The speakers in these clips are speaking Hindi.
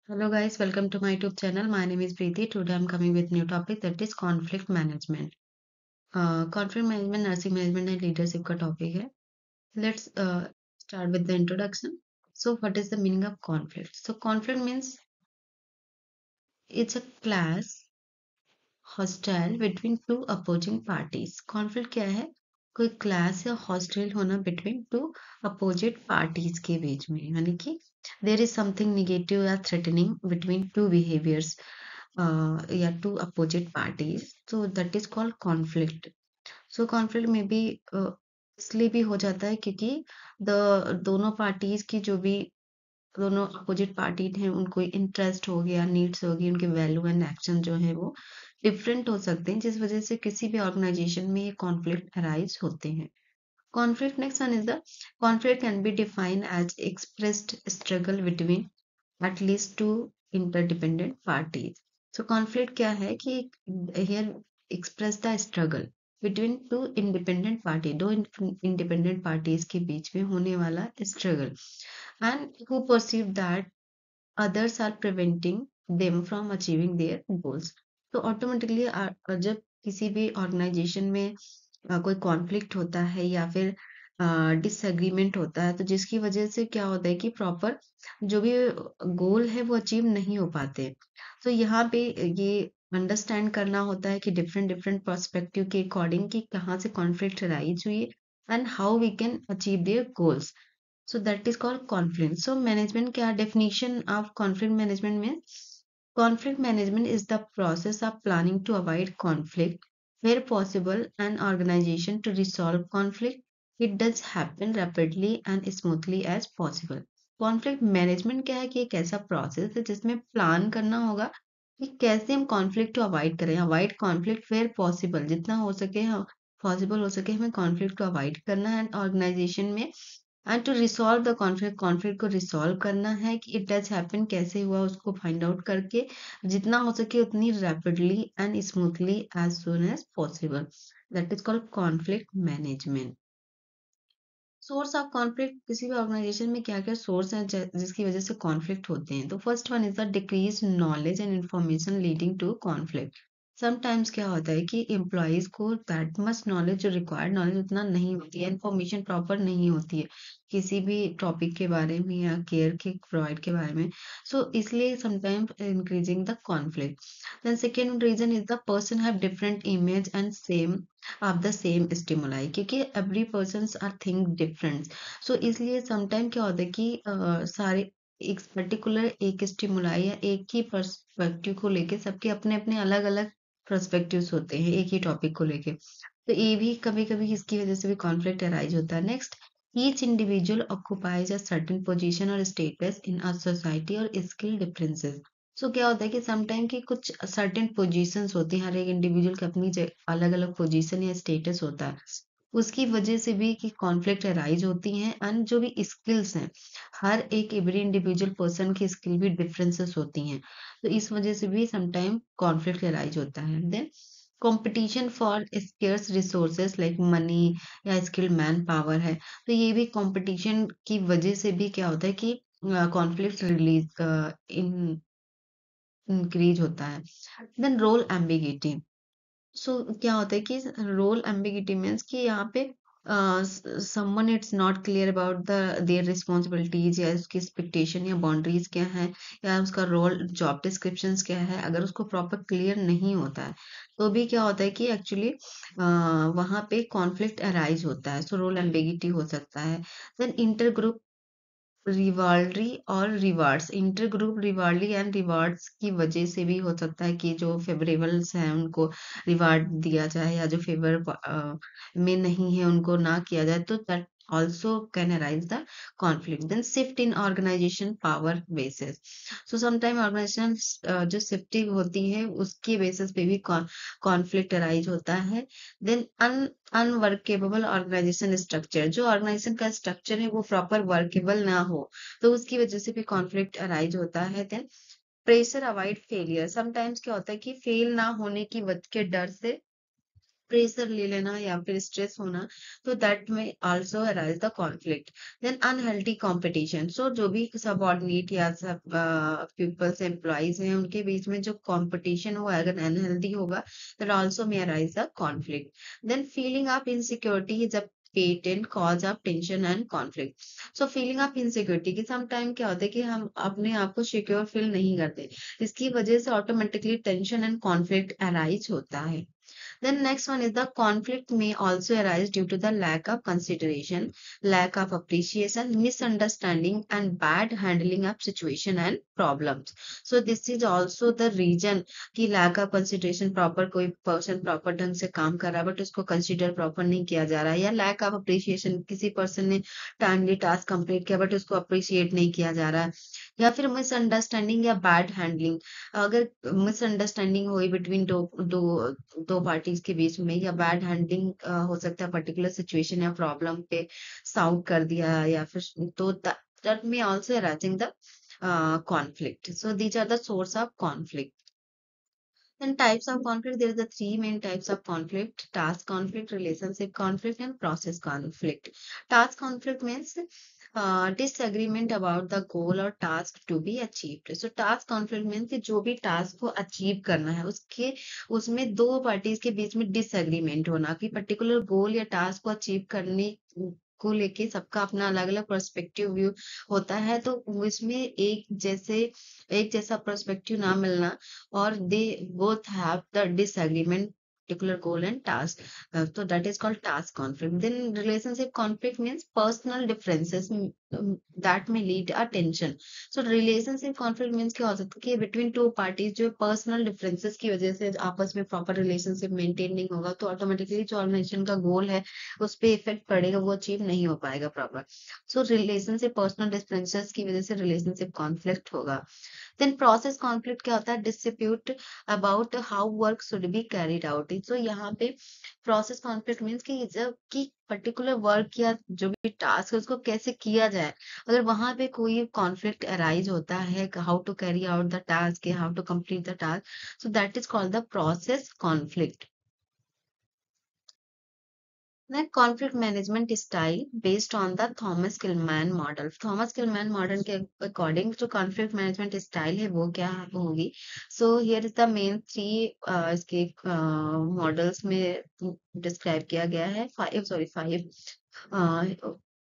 Hello guys, welcome to my YouTube channel. My name is Preeti. Today I'm coming with new topic that is conflict management. Conflict management, nursing management and leadership का topic है. Let's start with the introduction. So what is the meaning of conflict? So conflict means it's a clash hostile between two opposing parties. Conflict क्या है? कोई क्लास या हॉस्टाइल होना बिटवीन टू अपोजिट पार्टीज के बीच में, यानी कि देयर इज समथिंग नेगेटिव या थ्रेटनिंग बिटवीन टू बिहेवियर्स या two opposite parties, so that is called conflict. So conflict में भी इसलिए भी हो जाता है क्योंकि द दोनों पार्टीज की जो भी दोनों अपोजिट पार्टी हैं उनको इंटरेस्ट हो गया, नीड्स हो गई, उनके वैल्यू एंड एक्शन जो है वो डिफरेंट हो सकते हैं, जिस वजह से किसी भी ऑर्गेनाइजेशन में ये कॉन्फ्लिक्ट अराइज होते हैं. Conflict, next one is the conflict can be defined as expressed struggle between at least two interdependent parties. So conflict क्या है कि here express the struggle between two independent party, दो independent parties के बीच में होने वाला struggle, and who perceive that others are preventing them from achieving their goals. तो ऑटोमेटिकली जब किसी भी ऑर्गेनाइजेशन में कोई कॉन्फ्लिक्ट होता है या फिर डिसएग्रीमेंट होता है, तो जिसकी वजह से क्या होता है कि प्रॉपर जो भी गोल है वो अचीव नहीं हो पाते. तो यहाँ पे ये अंडरस्टैंड करना होता है कि डिफरेंट डिफरेंट पर्सपेक्टिव के अकॉर्डिंग कि कहाँ से कॉन्फ्लिक्ट राइज हुई and how we can achieve their goals. So that is called conflict. So management क्या definition of conflict management means? Conflict management is the process of planning to avoid conflict where possible and organization to resolve conflict. It does happen rapidly and smoothly as possible. Conflict management क्या है कि एक ऐसा process है जिसमें plan करना होगा कि कैसे हम conflict को avoid करें. Avoid conflict where possible, जितना हो सके पॉसिबल हो सके हमें कॉन्फ्लिक्ट को अवॉइड करना है ऑर्गेनाइजेशन में, and to resolve the conflict, conflict को रिसॉल्व करना है कि इट डज हैपन कैसे हुआ उसको फाइंड आउट करके जितना हो सके उतनी rapidly and smoothly as soon as possible. That is called conflict management. Source of conflict किसी भी ऑर्गेनाइजेशन में क्या क्या सोर्स हैं जिसकी वजह से कॉन्फ्लिक्ट होते हैं. तो first one is the decrease knowledge and information leading to conflict. Sometimes क्या होता है कि एम्प्लॉयज को दैट मच नॉलेज, जो रिक्वायर्ड नॉलेज उतना नहीं होती है, इन्फॉर्मेशन प्रॉपर नहीं होती है किसी भी टॉपिक के बारे में या केयर के प्रोवाइड के बारे में. सो इसलिए sometimes increasing the conflict. Then second reason is the person have different image and same of the same stimuli, क्योंकि every persons are think different. So इसलिए समटाइम क्या होता है कि सारे एक पर्टिकुलर एक स्टिमुलाई या एक ही पर्सपेक्टिव को लेके सबके अपने अपने अलग अलग पर्सपेक्टिव्स होते हैं एक ही टॉपिक को लेके. तो ये भी कभी कभी इसकी वजह से भी कॉन्फ्लिक्ट अराइज होता है. Next, each individual occupies a certain position और स्टेटस इन अ सोसाइटी और स्किल डिफरेंसेस. सो क्या होता है कि समटाइम की कुछ सर्टेन पोजीशंस होती हैं, हर एक इंडिविजुअल की अपनी अलग अलग पोजीशन या स्टेटस होता है, उसकी वजह से भी कि कॉन्फ्लिक्ट अराइज होती हैं. एंड जो भी स्किल्स हैं, हर एक एवरी इंडिविजुअल पर्सन की स्किल भी डिफरेंसेस होती हैं, तो इस वजह से भी समटाइम कॉन्फ्लिक्ट अराइज होता है. Then competition for scarce resources like money या स्किल्ड मैन पावर है, तो ये भी कंपटीशन की वजह से भी क्या होता है कि कॉन्फ्लिक्ट रिलीज इन इंक्रीज होता है. Then role ambiguity. सो क्या होता है कि रोल एम्बिगिटी मीन्स कि यहाँ पे someone it's not clear about the there responsibilities या उसकी एक्सपेक्टेशन या बाउंड्रीज क्या है या उसका रोल जॉब डिस्क्रिप्शंस क्या है, अगर उसको प्रॉपर क्लियर नहीं होता है तो भी क्या होता है कि एक्चुअली वहाँ पे कॉन्फ्लिक्ट अराइज होता है. सो रोल एम्बिगिटी हो सकता है. देन इंटर ग्रुप रिवाल्ड्री और rewards, inter group rivalry and rewards की वजह से भी हो सकता है कि जो फेवरेबल्स हैं उनको रिवार्ड दिया जाए या जो फेवर में नहीं है उनको ना किया जाए, तो that also can arise the conflict. Then shift in organization power basis. So sometime organization जो shifting होती है उसके basis पे भी conflict arise होता है. Then अनवर्केबल ऑर्गेनाइजेशन स्ट्रक्चर, जो ऑर्गेनाइजेशन का स्ट्रक्चर है वो प्रॉपर वर्केबल ना हो तो उसकी वजह से भी कॉन्फ्लिक्ट अराइज होता है. Then pressure avoid failure. Sometimes क्या होता है कि फेल ना होने की के डर से प्रेशर ले लेना या फिर स्ट्रेस होना, तो दैट में also arise the conflict. Then unhealthy competition, so जो भी सबऑर्डिनेट या सब पीपल्स एम्प्लॉइज हैं उनके बीच में जो कंपटीशन हो अगर अनहेल्दी होगा, that also may arise the conflict. Than feeling of insecurity is a patent cause of tension and conflict. So feeling of insecurity कि सम टाइम क्या होता है कि हम अपने आप को सिक्योर फील नहीं करते, इसकी वजह से automatically tension and conflict arise होता है। Then next one is the conflict may also arise due to the lack of consideration, lack of appreciation, misunderstanding, and bad handling of situation and problems. So this is also the reason कि lack of consideration, proper कोई person proper ढंग से काम कर रहा है but उसको consider proper नहीं किया जा रहा है, या lack of appreciation किसी person ने timely task complete किया but उसको appreciate नहीं किया जा रहा है, या फिर misunderstanding या bad handling। अगर मिसअंडरस्टैंडिंग हुई बिटवीन दो दो दो पार्टीज के बीच में, या बैड हैंडलिंग हो सकता है पर्टिकुलर सिचुएशन या प्रॉब्लम पे साउट कर दिया, या फिर तो that may also arising the conflict. So these are the source of conflict. Then types of conflict, there is the three main types of conflict: task conflict, relationship conflict, and process conflict. Task conflict means disagreement about the goal or task to be achieved. So task conflict means कि जो भी task को achieve करना है उसके उसमें दो parties के बीच में disagreement होना, कि particular goal या task को achieve करने को लेके सबका अपना अलग अलग पर्सपेक्टिव व्यू होता है, तो इसमें एक जैसा पर्सपेक्टिव ना मिलना, or they both have the disagreement particular goal and task. So that is called task conflict. Then relationship conflict means personal differences that may lead a tension. So relationship conflict means क्या हो सकता है कि between two parties जो personal differences की वजह से आपस में proper relationship maintain नहीं होगा, तो automatically जो organization का goal है उस पे इफेक्ट पड़ेगा, वो अचीव नहीं हो पाएगा proper. So relationship personal differences की वजह से रिलेशनशिप कॉन्फ्लिक्ट होगा। देन प्रोसेस कॉन्फ्लिक्ट क्या होता है? Dispute about how work should be carried out. So यहाँ पे प्रोसेस कॉन्फ्लिक्ट मीन्स कि जब कि पर्टिकुलर वर्क या जो भी टास्क है उसको कैसे किया जाए, अगर वहां पे कोई कॉन्फ्लिक्ट अराइज होता है how to carry out the task, how to complete the task, so that is called the process conflict. Then conflict management style based on the Thomas Kilmann model. Thomas Kilmann model के according to conflict management style है वो क्या होगी? So here is the main three इसके models में describe किया गया है, five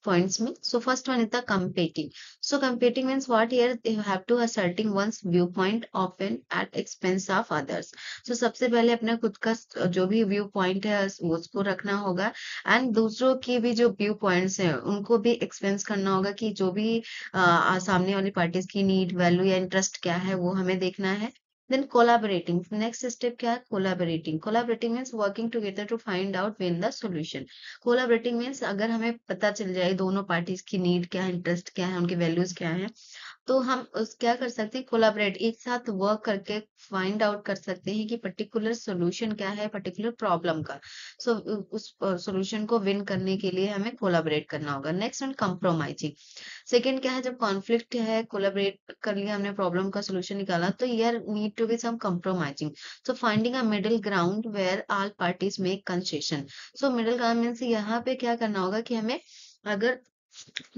points में. So first one is the competing. So competing means what? Here you have to asserting one's viewpoint often at expense of others. So सबसे पहले अपने खुद का जो भी व्यू पॉइंट है उसको रखना होगा, एंड दूसरों की भी जो व्यू पॉइंट्स हैं उनको भी एक्सपेंस करना होगा, कि जो भी सामने वाली पार्टीज की नीड वैल्यू या इंटरेस्ट क्या है वो हमें देखना है। देन कोलाबरेटिंग, नेक्स्ट स्टेप क्या है? Collaborating. Collaborating means working together to find out win the solution. Collaborating means अगर हमें पता चल जाए दोनों पार्टीज की नीड क्या है, इंटरेस्ट क्या है, उनके वैल्यूज क्या है, तो हम उस क्या कर सकते हैं? कोलाबरेट, एक साथ वर्क करके फाइंड आउट कर सकते हैं कि पर्टिकुलर सॉल्यूशन क्या है पर्टिकुलर प्रॉब्लम का। सो उस सॉल्यूशन को विन करने के लिए हमें कोलाबरेट करना होगा। Next one compromising. सेकंड क्या है? जब कॉन्फ्लिक्ट है, कोलाबरेट कर लिया हमने, प्रॉब्लम का सॉल्यूशन निकाला, तो यार need to be some compromising. So finding a middle ground where all parties make concession. So middle ground means यहाँ पे क्या करना होगा कि हमें अगर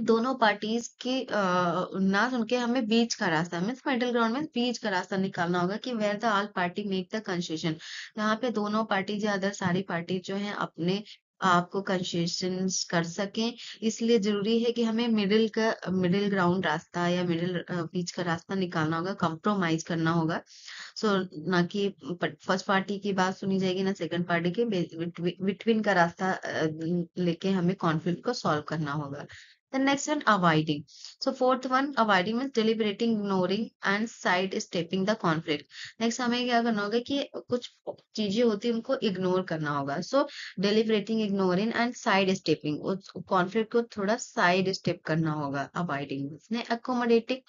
दोनों पार्टीज की ना सुन के हमें बीच का रास्ता, मीन्स मिडिल ग्राउंड में बीच का रास्ता निकालना होगा, कि where the all party make the concession. यहाँ पे दोनों पार्टी या अदर सारी पार्टी जो है अपने आपको कंसेशन कर सकें, इसलिए जरूरी है कि हमें मिडिल ग्राउंड रास्ता या मिडिल बीच का रास्ता निकालना होगा, कंप्रोमाइज करना होगा। सो ना कि फर्स्ट पार्टी की बात सुनी जाएगी ना सेकंड पार्टी की, बिटवीन का रास्ता लेके हमें कॉन्फ्लिक्ट को सॉल्व करना होगा। The next one, avoiding. So fourth one, avoiding means deliberating, ignoring and side stepping the conflict. Next हमें क्या करना होगा कि कुछ चीजें होती हैं उनको इग्नोर करना होगा. So deliberating, ignoring and side stepping, उस कॉन्फ्लिक्ट को थोड़ा साइड स्टेप करना होगा. Avoiding ने accommodating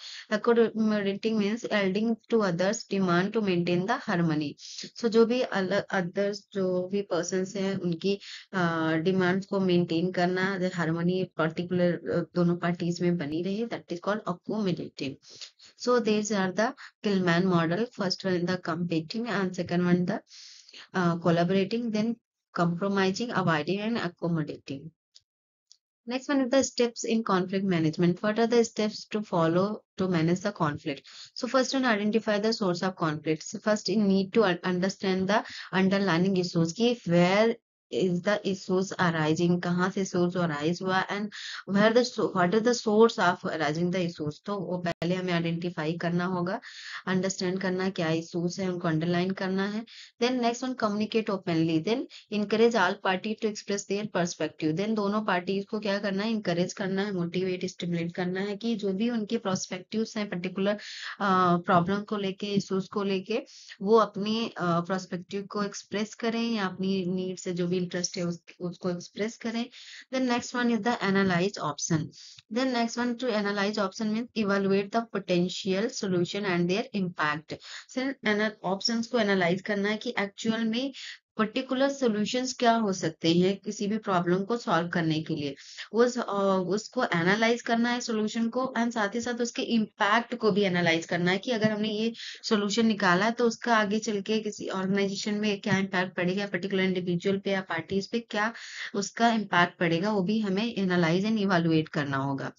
means yielding to others demand to maintain the harmony. So जो भी others जो भी persons हैं उनकी डिमांड्स को मेंटेन करना, हार्मनी पर्टिकुलर दोनों पार्टीज में बनी रहे, that is called accommodating. So these are the Gilman model. First one the competing and second one the collaborating. Then compromising, avoiding, and accommodating. Next one is the steps in conflict management. What are the steps to follow to manage the conflict? So first one, identify the source of conflict. So first you need to understand the underlying issues कि where is the issues arising, कहाँ से source arise हुआ and where the what is the source of arising the issues. तो वो पहले हमें identify करना होगा, understand करना क्या issues है उनको underline करना है. Then next one, communicate openly. Then encourage all party to express their perspective. Then दोनों पार्टीज को क्या करना है, encourage करना है, motivate, stimulate करना है कि जो भी उनके perspectives हैं particular प्रॉब्लम को लेके, issues को लेके, वो अपनी perspective को express करें या अपनी need से जो भी interest है उसको express करें. Then next one is the analyze option. Then next one, to analyze option means evaluate the potential solution and their impact. सिर्फ ऑप्शंस को एनालाइज करना है कि एक्चुअल में पर्टिकुलर सॉल्यूशंस क्या हो सकते हैं किसी भी प्रॉब्लम को सॉल्व करने के लिए. उसको एनालाइज करना है सॉल्यूशन को एंड साथ ही साथ उसके इम्पैक्ट को भी एनालाइज करना है कि अगर हमने ये सॉल्यूशन निकाला है तो उसका आगे चल के किसी ऑर्गेनाइजेशन में क्या इम्पैक्ट पड़ेगा, पर्टिकुलर इंडिविजुअल पे या पार्टीज पे क्या उसका इम्पैक्ट पड़ेगा, वो भी हमें एनालाइज एंड इवेलुएट करना होगा.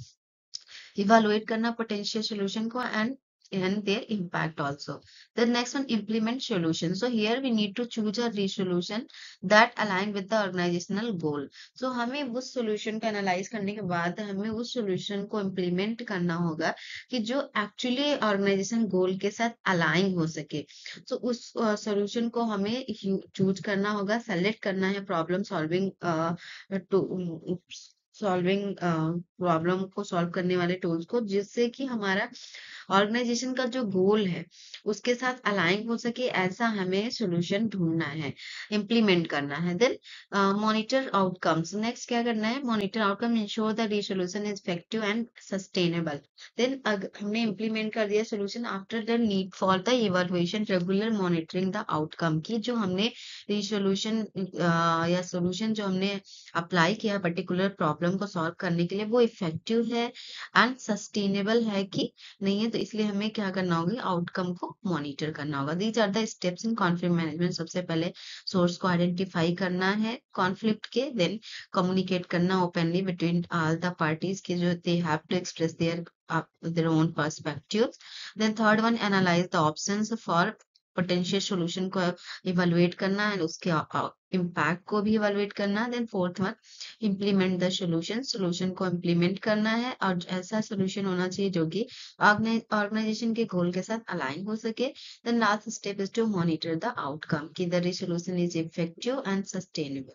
Evaluate करना potential solution को and their impact also. The next one, implement solution. So here we need to choose a resolution that align with the organizational goal. So हमें उस solution को analyze करने के बाद हमें उस solution को implement करना होगा कि जो actually organization goal के साथ align हो सके. So उस solution को हमें choose करना होगा, select करना है problem solving to solving problem को सॉल्व करने वाले टूल्स को, जिससे कि हमारा ऑर्गेनाइजेशन का जो गोल है उसके साथ अलाइन हो सके, ऐसा हमें सॉल्यूशन ढूंढना है, इम्प्लीमेंट करना है. Then monitor outcomes. नेक्स्ट क्या करना है, monitor outcome, ensure the resolution is effective and sustainable. Then हमने इम्प्लीमेंट कर दिया solution, after the need for the evaluation, regular monitoring the outcome की जो हमने रिसोल्यूशन या सॉल्यूशन जो हमने अप्लाई किया पर्टिकुलर प्रॉब्लम को सॉल्व करने के लिए वो इफेक्टिव है एंड सस्टेनेबल है कि नहीं है. तो इसलिए हमें क्या करना होगा, आउटकम को मॉनिटर करना होगा. These are the steps in conflict management. सबसे पहले सोर्स को आइडेंटिफाई करना है कॉन्फ्लिक्ट के, देन कम्युनिकेट करना openly between all the parties के जो they have to express their own perspectives. Then third one, analyze the options for potential solution को इवेलुएट करना है, उसके इम्पैक्ट को भी इवेलुएट करना है. Then fourth one, implement the solution को इम्प्लीमेंट करना है और ऐसा सोल्यूशन होना चाहिए जो कि ऑर्गेनाइजेशन के गोल के साथ अलाइन हो सके. Then last step is to monitor the outcome कि the solution is effective and sustainable.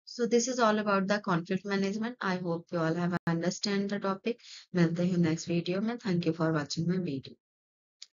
So this is all about the conflict management. I hope you all have understand the topic. मिलते हैं next video में. Thank you for watching my video.